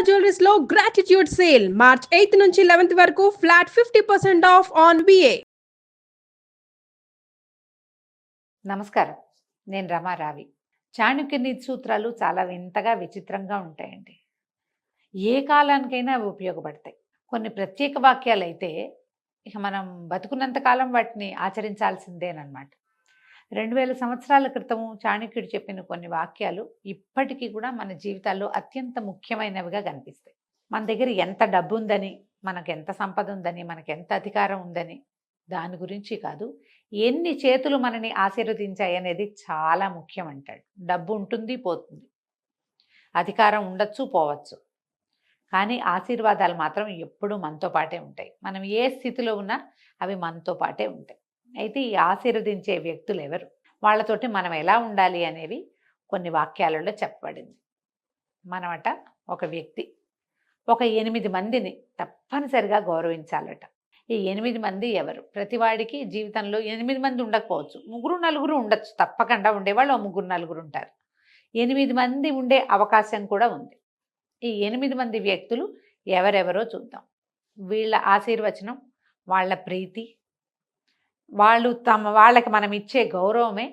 Jewelleries లో gratitude sale March 8 నుంచి 11 వరకు ఫ్లాట్ 50% ఆఫ్ ఆన్ విఏ. నమస్కారం, నేను రమారావి. చాణక్య నీతి సూత్రాలు చాలా వింతగా విచిత్రంగా ఉంటాయండి. ఏ కాలానికైనా అవి ఉపయోగపడతాయి. కొన్ని ప్రత్యేక వాక్యాలు అయితే ఇక మనం బతుకున్నంత కాలం వాటిని ఆచరించాల్సిందేనమాట. 2000 సంవత్సరాల క్రితము చాణక్యుడు చెప్పిన కొన్ని వాక్యాలు ఇప్పటికీ కూడా మన జీవితాల్లో అత్యంత ముఖ్యమైనవిగా కనిపిస్తాయి. మన దగ్గర ఎంత డబ్బు ఉందని, మనకు ఎంత సంపద ఉందని, మనకు ఎంత అధికారం ఉందని దాని గురించి కాదు, ఎన్ని చేతులు మనని ఆశీర్వదించాయి అనేది చాలా ముఖ్యం అంటాడు. డబ్బు ఉంటుంది, పోతుంది, అధికారం ఉండొచ్చు, పోవచ్చు, కానీ ఆశీర్వాదాలు మాత్రం ఎప్పుడూ మనతో పాటే ఉంటాయి. మనం ఏ స్థితిలో ఉన్నా అవి మనతో పాటే ఉంటాయి. అయితే ఈ ఆశీర్వదించే వ్యక్తులు ఎవరు, వాళ్ళతోటి మనం ఎలా ఉండాలి అనేవి కొన్ని వాక్యాలలో చెప్పబడింది. మనమట ఒక వ్యక్తి ఒక 8 మందిని తప్పనిసరిగా గౌరవించాలట. ఈ 8 మంది ఎవరు? ప్రతివాడికి జీవితంలో 8 మంది ఉండకపోవచ్చు, 3, 4 ఉండొచ్చు. తప్పకుండా ఉండేవాళ్ళు 3, 4 ఉంటారు. 8 మంది ఉండే అవకాశం కూడా ఉంది. ఈ 8 మంది వ్యక్తులు ఎవరెవరో చూద్దాం. వీళ్ళ ఆశీర్వచనం, వాళ్ళ ప్రీతి, వాళ్ళకి మనం ఇచ్చే గౌరవమే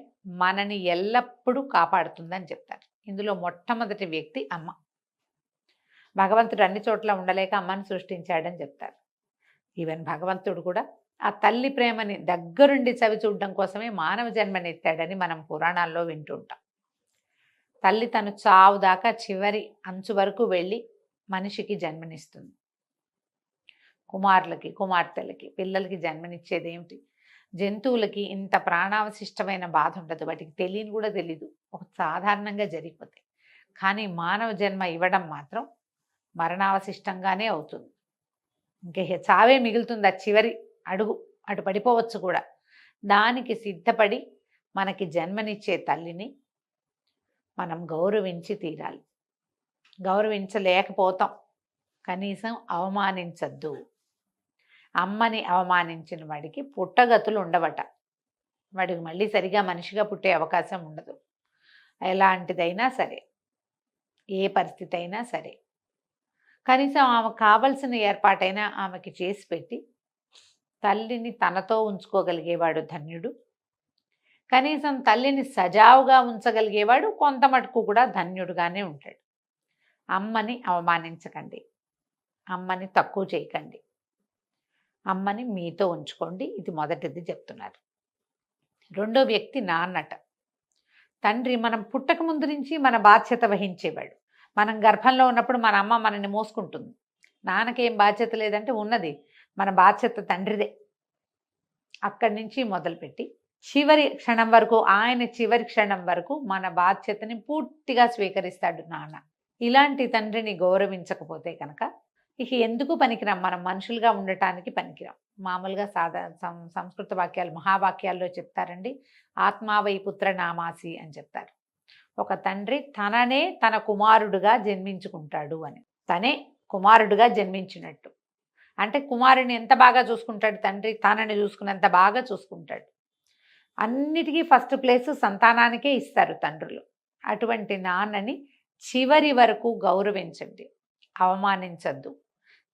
మనని ఎల్లప్పుడూ కాపాడుతుందని చెప్తారు. ఇందులో మొట్టమొదటి వ్యక్తి అమ్మ. భగవంతుడు అన్ని చోట్ల ఉండలేక అమ్మని సృష్టించాడని చెప్తారు. ఈవెన్ భగవంతుడు కూడా ఆ తల్లి ప్రేమని దగ్గరుండి చవి చూడడం కోసమే మానవ జన్మనెత్తాడని మనం పురాణాల్లో వింటూ ఉంటాం. తల్లి తను చావు దాకా చివరి అంచు వరకు వెళ్ళి మనిషికి జన్మనిస్తుంది. కుమారులకి, కుమార్తెలకి, పిల్లలకి జన్మనిచ్చేది ఏమిటి? జంతువులకి ఇంత ప్రాణావశిష్టమైన బాధ ఉండదు, వాటికి తెలియని కూడా తెలీదు, ఒక సాధారణంగా జరిగిపోతాయి. కానీ మానవ జన్మ ఇవ్వడం మాత్రం మరణావశిష్టంగానే అవుతుంది. ఇంకే చావే మిగులుతుంది, ఆ చివరి అడుగు, అటు పడిపోవచ్చు కూడా. దానికి సిద్ధపడి మనకి జన్మనిచ్చే తల్లిని మనం గౌరవించి తీరాలి. గౌరవించలేకపోతాం, కనీసం అవమానించద్దు. అమ్మని అవమానించిన వాడికి పుట్టగతులు ఉండవట. వాడికి మళ్ళీ సరిగా మనిషిగా పుట్టే అవకాశం ఉండదు. ఎలాంటిదైనా సరే, ఏ పరిస్థితి అయినా సరే, కనీసం ఆమెకు కావలసిన ఏర్పాటైనా ఆమెకి చేసి పెట్టి తల్లిని తనతో ఉంచుకోగలిగేవాడు ధన్యుడు. కనీసం తల్లిని సజావుగా ఉంచగలిగేవాడు కొంత మటుకు కూడా ధన్యుడుగానే ఉంటాడు. అమ్మని అవమానించకండి, అమ్మని తక్కువ చేయకండి, అమ్మని మీతో ఉంచుకోండి. ఇది మొదటిది చెప్తున్నారు. రెండో వ్యక్తి నాన్నట. తండ్రి మనం పుట్టక ముందు నుంచి మన బాధ్యత వహించేవాడు. మనం గర్భంలో ఉన్నప్పుడు మన అమ్మ మనల్ని మోసుకుంటుంది. నాన్నకేం బాధ్యత లేదంటే ఉన్నది, మన బాధ్యత తండ్రిదే. అక్కడి నుంచి మొదలుపెట్టి చివరి క్షణం వరకు, ఆయన చివరి క్షణం వరకు మన బాధ్యతని పూర్తిగా స్వీకరిస్తాడు నాన్న. ఇలాంటి తండ్రిని గౌరవించకపోతే కనుక ఇక ఎందుకు పనికిరాం, మనం మనుషులుగా ఉండటానికి పనికిరాం. మామూలుగా సంస్కృత వాక్యాలు, మహావాక్యాల్లో చెప్తారండి, ఆత్మావై పుత్ర నామాసి అని చెప్తారు. ఒక తండ్రి తననే తన కుమారుడుగా జన్మించుకుంటాడు అని. తనే కుమారుడుగా జన్మించినట్టు అంటే కుమారుని ఎంత బాగా చూసుకుంటాడు తండ్రి, తనని చూసుకున్నంత బాగా చూసుకుంటాడు. అన్నిటికీ ఫస్ట్ ప్లేస్ సంతానానికే ఇస్తారు తండ్రులు. అటువంటి నాన్నని చివరి వరకు గౌరవించండి, అవమానించద్దు.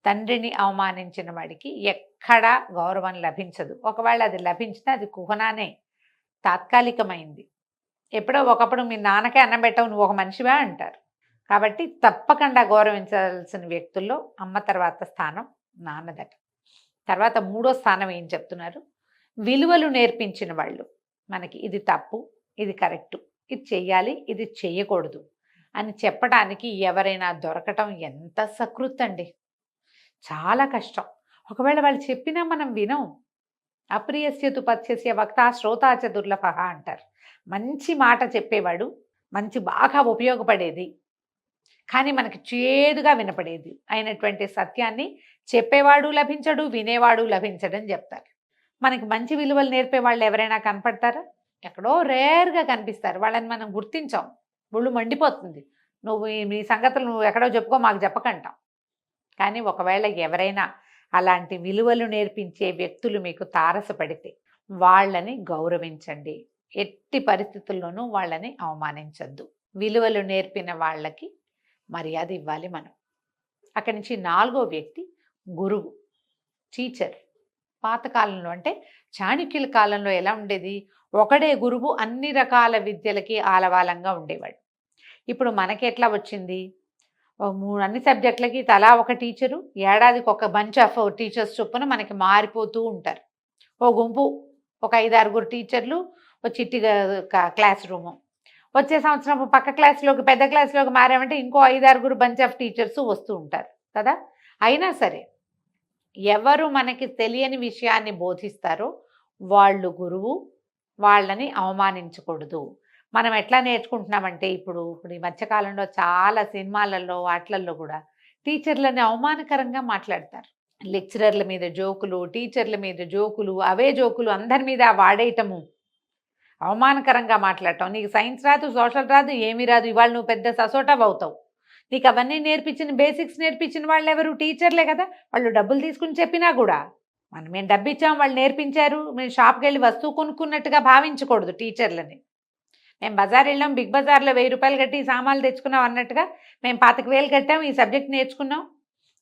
తండ్రిని అవమానించిన వాడికి ఎక్కడా గౌరవం లభించదు. ఒకవేళ అది లభించినా అది కుహనానే, తాత్కాలికమైంది. ఎప్పుడో ఒకప్పుడు మీ నాన్నకే అన్నం పెట్టవు, నువ్వు ఒక మనిషివా అంటారు. కాబట్టి తప్పకుండా గౌరవించాల్సిన వ్యక్తుల్లో అమ్మ తర్వాత స్థానం నాన్నదట. తర్వాత మూడో స్థానం ఏం చెప్తున్నారు? విలువలు నేర్పించిన వాళ్ళు. మనకి ఇది తప్పు, ఇది కరెక్టు, ఇది చెయ్యాలి, ఇది చెయ్యకూడదు అని చెప్పడానికి ఎవరైనా దొరకటం ఎంత సకృతండి, చాలా కష్టం. ఒకవేళ వాళ్ళు చెప్పినా మనం వినం. అప్రియస్యతు పథ్యస్య వక్త శ్రోతాచ దుర్లభ అంటారు. మంచి మాట చెప్పేవాడు, మంచి బాగా ఉపయోగపడేది కానీ మనకి చేదుగా వినపడేది అయినటువంటి సత్యాన్ని చెప్పేవాడు లభించడు, వినేవాడు లభించడని చెప్తారు. మనకి మంచి విలువలు నేర్పే వాళ్ళు ఎవరైనా కనపడతారా? ఎక్కడో రేర్గా కనిపిస్తారు. వాళ్ళని మనం గుర్తించాం, ఒళ్ళు మండిపోతుంది, నువ్వు మీ సంగతులు నువ్వు ఎక్కడో చెప్పుకో, మాకు చెప్పకంటాం. కానీ ఒకవేళ ఎవరైనా అలాంటి విలువలు నేర్పించే వ్యక్తులు మీకు తారసపడితే వాళ్ళని గౌరవించండి. ఎట్టి పరిస్థితుల్లోనూ వాళ్ళని అవమానించద్దు. విలువలు నేర్పిన వాళ్ళకి మర్యాద ఇవ్వాలి మనం. అక్కడి నుంచి 4వ వ్యక్తి గురువు, టీచర్. పాతకాలంలో అంటే చాణక్యుల కాలంలో ఎలా ఉండేది, ఒకడే గురువు అన్ని రకాల విద్యలకి ఆలవాలంగా ఉండేవాడు. ఇప్పుడు మనకి ఎట్లా వచ్చింది, అన్ని సబ్జెక్టులకి తలా ఒక టీచరు, ఏడాదికి ఒక బంచ్ ఆఫ్ టీచర్స్ చొప్పున మనకి మారిపోతూ ఉంటారు. ఓ గుంపు, ఒక 5-6 టీచర్లు, ఒక చిట్టి క్లాస్ రూము. వచ్చే సంవత్సరం పక్క క్లాస్లోకి పెద్ద క్లాస్లోకి మారామంటే ఇంకో 5-6 బంచ్ ఆఫ్ టీచర్స్ వస్తూ ఉంటారు కదా. అయినా సరే ఎవరు మనకి తెలియని విషయాన్ని బోధిస్తారో వాళ్ళు గురువు, వాళ్ళని అవమానించకూడదు. మనం ఎట్లా నేర్చుకుంటున్నామంటే ఇప్పుడు ఈ మధ్యకాలంలో చాలా సినిమాలలో వాటిలలో కూడా టీచర్లని అవమానకరంగా మాట్లాడతారు. లెక్చరర్ల మీద జోకులు, టీచర్ల మీద జోకులు, అవే జోకులు అందరి మీద వాడేయటము, అవమానకరంగా మాట్లాడటం. నీకు సైన్స్ రాదు, సోషల్ రాదు, ఏమీ రాదు, ఇవాళ నువ్వు పెద్ద ససోటవ్ అవుతావు. నీకు అవన్నీ నేర్పించిన బేసిక్స్ నేర్పించిన వాళ్ళు ఎవరు, టీచర్లే కదా. వాళ్ళు డబ్బులు తీసుకుని చెప్పినా కూడా మేము డబ్బు ఇచ్చాం, వాళ్ళు నేర్పించారు, మేము షాప్కి వెళ్ళి వస్తువు కొనుక్కున్నట్టుగా భావించకూడదు టీచర్లని. మేము బజార్ వెళ్ళాం, బిగ్ బజార్లో 1000 రూపాయలు కట్టి సామాన్లు తెచ్చుకున్నాం అన్నట్టుగా మేము 25,000 కట్టాం, ఈ సబ్జెక్ట్ నేర్చుకున్నాం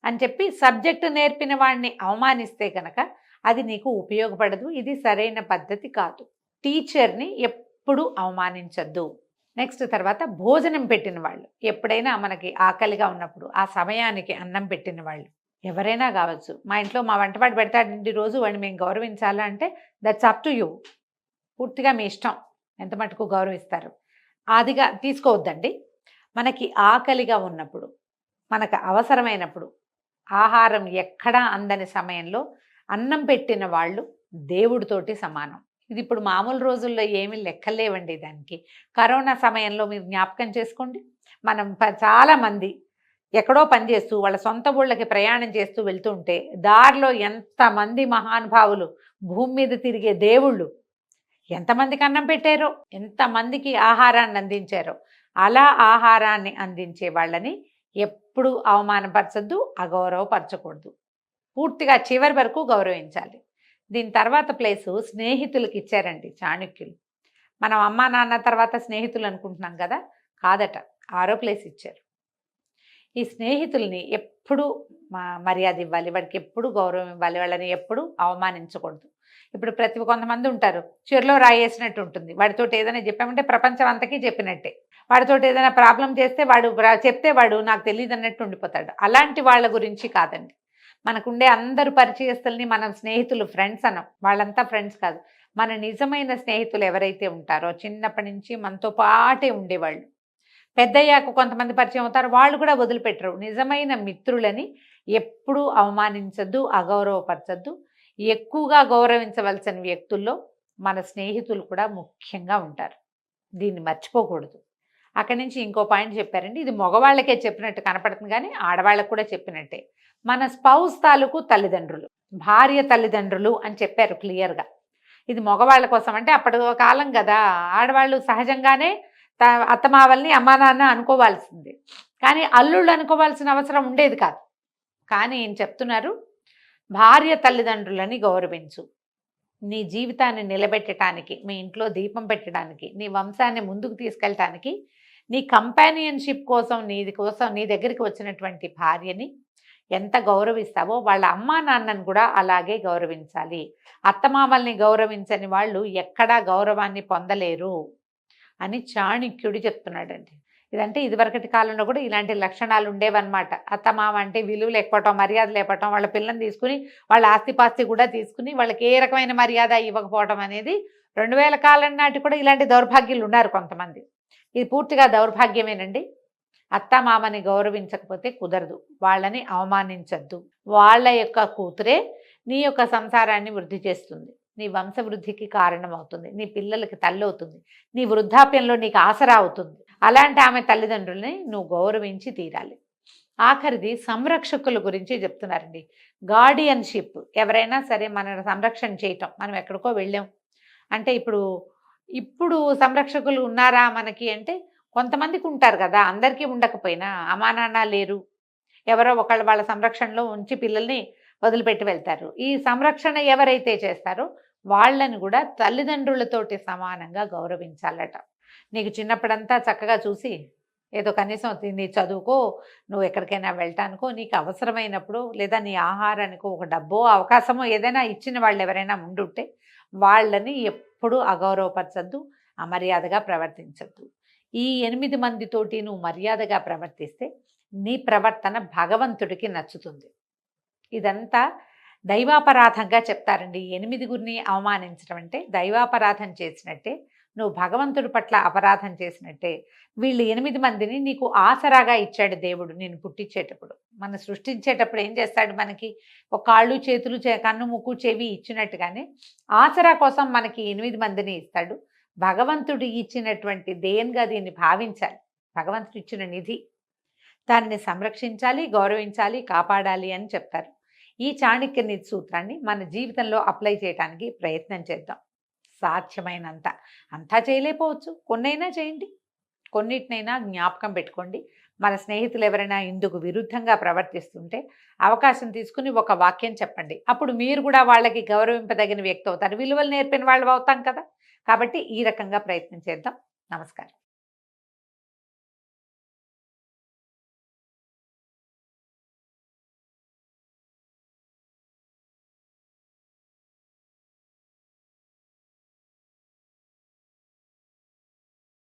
అని చెప్పి సబ్జెక్టు నేర్పిన వాడిని అవమానిస్తే కనుక అది నీకు ఉపయోగపడదు. ఇది సరైన పద్ధతి కాదు. టీచర్ని ఎప్పుడు అవమానించద్దు. నెక్స్ట్ తర్వాత భోజనం పెట్టిన వాళ్ళు, ఎప్పుడైనా మనకి ఆకలిగా ఉన్నప్పుడు ఆ సమయానికి అన్నం పెట్టిన వాళ్ళు ఎవరైనా కావచ్చు. మా ఇంట్లో మా వంటవాడు పెడతాడండి రోజు, వాడిని మేము గౌరవించాలా అంటే దట్స్ అప్ టు యూ. పూర్తిగా మీ ఇష్టం ఎంత మటుకు గౌరవిస్తారు. అదిగా తీసుకోవద్దండి. మనకి ఆకలిగా ఉన్నప్పుడు, మనకు అవసరమైనప్పుడు, ఆహారం ఎక్కడా అందని సమయంలో అన్నం పెట్టిన వాళ్ళు దేవుడితోటి సమానం. ఇది ఇప్పుడు మామూలు రోజుల్లో ఏమీ లెక్కలేవండి దానికి. కరోనా సమయంలో మీరు జ్ఞాపకం చేసుకోండి, మనం చాలామంది ఎక్కడో పనిచేస్తూ వాళ్ళ సొంత ఊళ్ళకి ప్రయాణం చేస్తూ వెళ్తుంటే దారిలో ఎంతమంది మహానుభావులు, భూమి మీద తిరిగే దేవుళ్ళు ఎంతమందికి అన్నం పెట్టారో, ఎంతమందికి ఆహారాన్ని అందించారో. అలా ఆహారాన్ని అందించే వాళ్ళని ఎప్పుడు అవమానపరచద్దు, అగౌరవపరచకూడదు. పూర్తిగా చివరి వరకు గౌరవించాలి. దీని తర్వాత ప్లేసు స్నేహితులకి ఇచ్చారండి చాణక్యులు. మనం అమ్మా నాన్న తర్వాత స్నేహితులు అనుకుంటున్నాం కదా, కాదట, 6వ ప్లేస్ ఇచ్చారు. ఈ స్నేహితుల్ని ఎప్పుడు మర్యాద ఇవ్వాలి, వాడికి ఎప్పుడు గౌరవం ఇవ్వాలి, వాళ్ళని ఎప్పుడు అవమానించకూడదు. ఇప్పుడు కొంతమంది ఉంటారు, చెరులో రాయేసినట్టు ఉంటుంది. వాడితోటి ఏదైనా చెప్పామంటే ప్రపంచం అంతకీ చెప్పినట్టే. వాడితోటి ఏదైనా ప్రాబ్లం చేస్తే చెప్తే వాడు నాకు తెలియదు అన్నట్టు ఉండిపోతాడు. అలాంటి వాళ్ళ గురించి కాదండి. మనకుండే అందరు పరిచయస్తుల్ని మనం స్నేహితులు, ఫ్రెండ్స్ అనం. వాళ్ళంతా ఫ్రెండ్స్ కాదు. మన నిజమైన స్నేహితులు ఎవరైతే ఉంటారో చిన్నప్పటి నుంచి మనతో పాటే ఉండేవాళ్ళు, పెద్దయ్యాక కొంతమంది పరిచయం అవుతారు, వాళ్ళు కూడా వదిలిపెట్టరు. నిజమైన మిత్రులని ఎప్పుడూ అవమానించద్దు, అగౌరవపరచద్దు. ఎక్కువగా గౌరవించవలసిన వ్యక్తుల్లో మన స్నేహితులు కూడా ముఖ్యంగా ఉంటారు. దీన్ని మర్చిపోకూడదు. అక్కడి నుంచి ఇంకో పాయింట్ చెప్పారండి, ఇది మగవాళ్ళకే చెప్పినట్టు కనపడుతుంది కానీ ఆడవాళ్ళకు కూడా చెప్పినట్టే. మన స్పౌస్ తాలూకు తల్లిదండ్రులు, భార్య తల్లిదండ్రులు అని చెప్పారు క్లియర్గా. ఇది మగవాళ్ళ కోసం అంటే అప్పటి కాలం కదా, ఆడవాళ్ళు సహజంగానే అత్తమావల్ని అమ్మా నాన్న అనుకోవాల్సింది, కానీ అల్లుళ్ళు అనుకోవాల్సిన అవసరం ఉండేది కాదు. కానీ ఏం చెప్తున్నారు, భార్య తల్లిదండ్రులని గౌరవించు. నీ జీవితాన్ని నిలబెట్టడానికి, మీ ఇంట్లో దీపం పెట్టడానికి, నీ వంశాన్ని ముందుకు తీసుకెళ్ళటానికి, నీ కంపానియన్షిప్ కోసం నీ దగ్గరికి వచ్చినటువంటి భార్యని ఎంత గౌరవిస్తావో వాళ్ళ అమ్మా నాన్నను కూడా అలాగే గౌరవించాలి. అత్తమామల్ని గౌరవించని వాళ్ళు ఎక్కడా గౌరవాన్ని పొందలేరు అని చాణక్యుడు చెప్తున్నాడండి. ఇదంటే ఇదివరకటి కాలంలో కూడా ఇలాంటి లక్షణాలు ఉండేవన్నమాట. అత్తమామ అంటే విలువ లేకపోవటం, మర్యాద లేకపోవటం, వాళ్ళ పిల్లని తీసుకుని వాళ్ళ ఆస్తిపాస్తి కూడా తీసుకుని వాళ్ళకి ఏ రకమైన మర్యాద ఇవ్వకపోవటం అనేది 2000 కాలం నాటి కూడా ఇలాంటి దౌర్భాగ్యులు ఉన్నారు కొంతమంది. ఇది పూర్తిగా దౌర్భాగ్యమేనండి. అత్తమామని గౌరవించకపోతే కుదరదు, వాళ్ళని అవమానించద్దు. వాళ్ళ యొక్క కూతురే నీ యొక్క సంసారాన్ని వృద్ధి చేస్తుంది, నీ వంశవృద్ధికి కారణమవుతుంది, నీ పిల్లలకి తల్లి అవుతుంది, నీ వృద్ధాప్యంలో నీకు ఆసరా అవుతుంది. అలాంటి ఆమె తల్లిదండ్రుల్ని నువ్వు గౌరవించి తీరాలి. ఆఖరిది సంరక్షకుల గురించి చెప్తున్నారండి. గార్డియన్షిప్. ఎవరైనా సరే మన సంరక్షణ చేయటం, మనం ఎక్కడికో వెళ్ళాం అంటే ఇప్పుడు సంరక్షకులు ఉన్నారా మనకి అంటే కొంతమందికి ఉంటారు కదా, అందరికీ ఉండకపోయినా. అమ్మా నాన్న లేరు, ఎవరో ఒకళ్ళు వాళ్ళ సంరక్షణలో ఉంచి పిల్లల్ని వదిలిపెట్టి వెళ్తారు. ఈ సంరక్షణ ఎవరైతే చేస్తారో వాళ్ళని కూడా తల్లిదండ్రులతోటి సమానంగా గౌరవించాలట. నీకు చిన్నప్పుడంతా చక్కగా చూసి ఏదో కనీసం నీ చదువుకో, నువ్వు ఎక్కడికైనా వెళ్ళటానికో, నీకు అవసరమైనప్పుడు లేదా నీ ఆహారానికో ఒక డబ్బో అవకాశమో ఏదైనా ఇచ్చిన వాళ్ళు ఎవరైనా ఉండుంటే వాళ్ళని ఎప్పుడూ అగౌరవపరచద్దు, అమర్యాదగా ప్రవర్తించద్దు. ఈ 8 మందితోటి నువ్వు మర్యాదగా ప్రవర్తిస్తే నీ ప్రవర్తన భగవంతుడికి నచ్చుతుంది. ఇదంతా దైవాపరాధంగా చెప్తారండి. 8గురిని అవమానించడం అంటే దైవాపరాధం చేసినట్టే, నువ్వు భగవంతుడి పట్ల అపరాధం చేసినట్టే. వీళ్ళు 8 మందిని నీకు ఆసరాగా ఇచ్చాడు దేవుడు నిన్ను పుట్టించేటప్పుడు. మన సృష్టించేటప్పుడు ఏం చేస్తాడు, మనకి ఒక కాళ్ళు చేతులు కన్ను ముక్కు చెవి ఇచ్చినట్టుగానే ఆసరా కోసం మనకి 8 మందిని ఇస్తాడు. భగవంతుడు ఇచ్చినటువంటి దేనిగా దీన్ని భావించాలి. భగవంతుడు ఇచ్చిన నిధి, దాన్ని సంరక్షించాలి, గౌరవించాలి, కాపాడాలి అని చెప్తారు. ఈ చాణక్య నీతి సూత్రాన్ని మన జీవితంలో అప్లై చేయడానికి ప్రయత్నం చేద్దాం. సాధ్యమైనంత, అంతా చేయలేకపోవచ్చు, కొన్నైనా చేయండి. కొన్నిటినైనా జ్ఞాపకం పెట్టుకోండి. మన స్నేహితులు ఎవరైనా ఇందుకు విరుద్ధంగా ప్రవర్తిస్తుంటే అవకాశం తీసుకుని ఒక వాక్యం చెప్పండి. అప్పుడు మీరు కూడా వాళ్ళకి గౌరవింపదగిన వ్యక్తి అవుతారు, విలువలు నేర్పిన వాళ్ళు అవుతాం కదా. కాబట్టి ఈ రకంగా ప్రయత్నం చేద్దాం. నమస్కారం.